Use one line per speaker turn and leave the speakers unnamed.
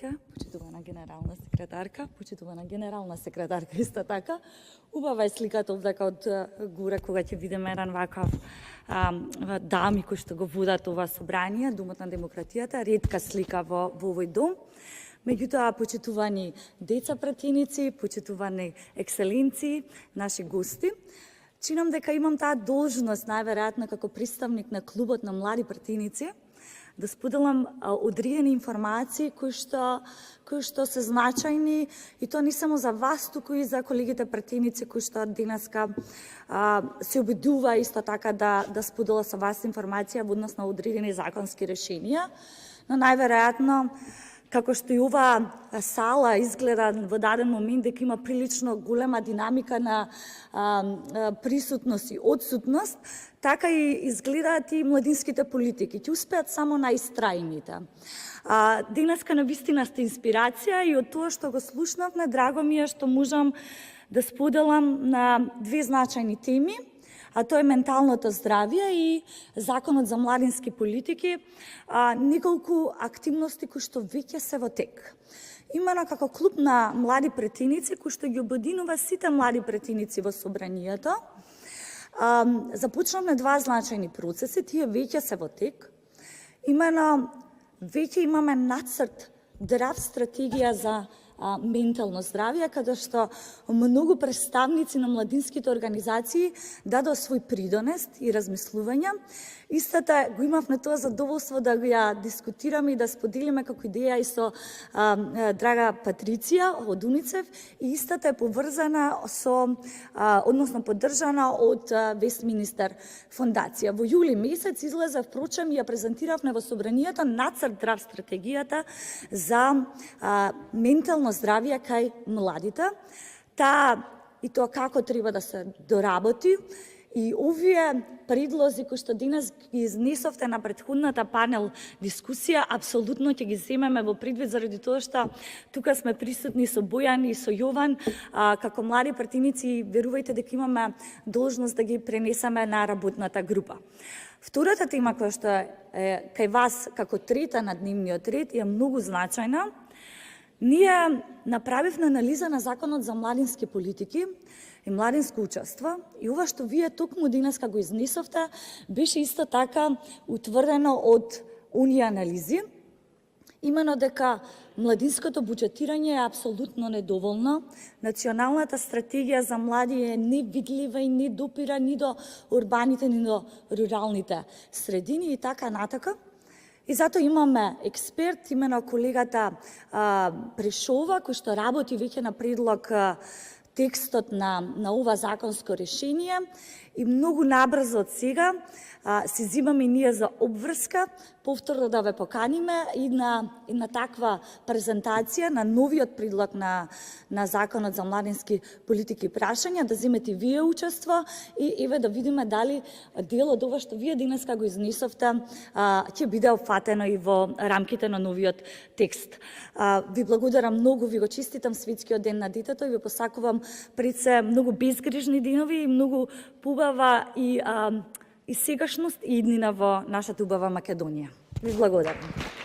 председателке, почитувана генерална секретарка, почитувана генерална секретарка исто така. Убава е сликата овдека од горе кога ќе видиме еден вакав дами кои што го водат ова собрание, Домот на демократијата, ретка слика во овој дом. Меѓутоа, почитувани деца пратеници, почитувани екселенции, наши гости, чинам дека имам таа должност, најверојатно како представник на клубот на млади пратеници, да споделам одредени информации кои што се значајни и тоа не само за вас, туку и за колегите пратеници кои што денеска се обидува исто така да сподела со вас информација во однос на одредени законски решенија, но најверојатно како што и оваа сала изгледа во даден момент дека има прилично голема динамика на присутност и отсутност, така и изгледаат и младинските политики. Ќе успеат само најстрајните. Денеска навистина сте инспирација и од тоа што го слушнавме, драго ми е што можам да споделам на две значајни теми, а тоа е менталното здравје и Законот за младински политики, неколку активности кои што веќе се во тек. Имено како клуб на млади пратеници, кои што ги обединува сите млади пратеници во собранието, започнавме два значајни процеси, тие веќе се во тек. Имено, веќе имаме нацрт драв стратегија за ментално здравје, каде што многу представници на младинските организации дадоа свој придонес и размислувања. Истата го имавме тоа задоволство да ја дискутираме и да споделиме како идеја и со драга Патриција од УНИЦЕФ, и истата е поврзана со, односно поддржана од Вестминистер фондација. Во јули месец излезе, впрочем, и ја презентиравме во собранието нацрт драв стратегијата за ментално здравје кај младите. И тоа како треба да се доработи. И овие предлози кои што денес ги изнесовте на претходната панел дискусија, апсолутно ќе ги земеме во предвид, заради тоа што тука сме присутни со Бојан и со Јован, како млади пратеници, верувајте дека имаме должност да ги пренесеме на работната група. Втората тема која што е кај вас како трета на дневниот ред е многу значајна. Ние направивме анализа на Законот за младински политики и младинско учество, и ова што вие токму денеска го изнесовте беше исто така утврдено од оние анализи, имено дека младинското буџетирање е апсолутно недоволно, националната стратегија за млади е невидлива и не допира ни до урбаните, ни до руралните средини и така натака. И затоа имаме експерт, имено колегата Прешова, кој што работи веќе на предлог текстот на ова законско решение, и многу набрзо од сега се зимаме ние за обврска, повторно да ве поканиме и на таква презентација на новиот предлог на Законот за младински политики и прашања, да земете вие учество и еве да видиме дали дел од ова што вие денеска го изнесовте ќе биде опфатено и во рамките на новиот текст. Ви благодарам многу, ви го честитам Светскиот ден на детето и ви посакувам пред се многу безгрижни денови и многу побава и сегашност и иднина во нашата убава Македонија. Ви благодарам.